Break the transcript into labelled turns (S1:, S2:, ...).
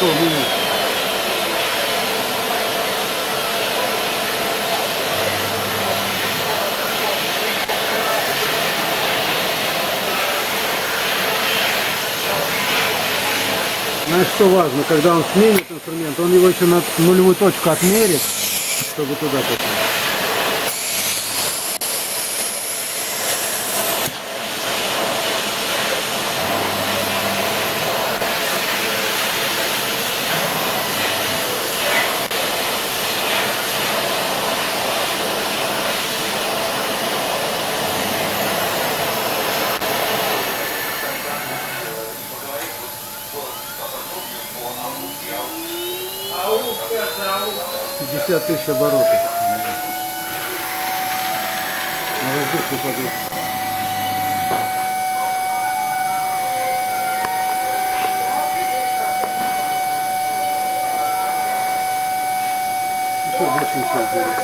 S1: что, минут. Знаешь, что важно, когда он сменит инструмент, он его еще на нулевую точку отмерит, чтобы туда попасть. — 50 тысяч оборотов. На воздух упадет. Еще больше ничего сделать.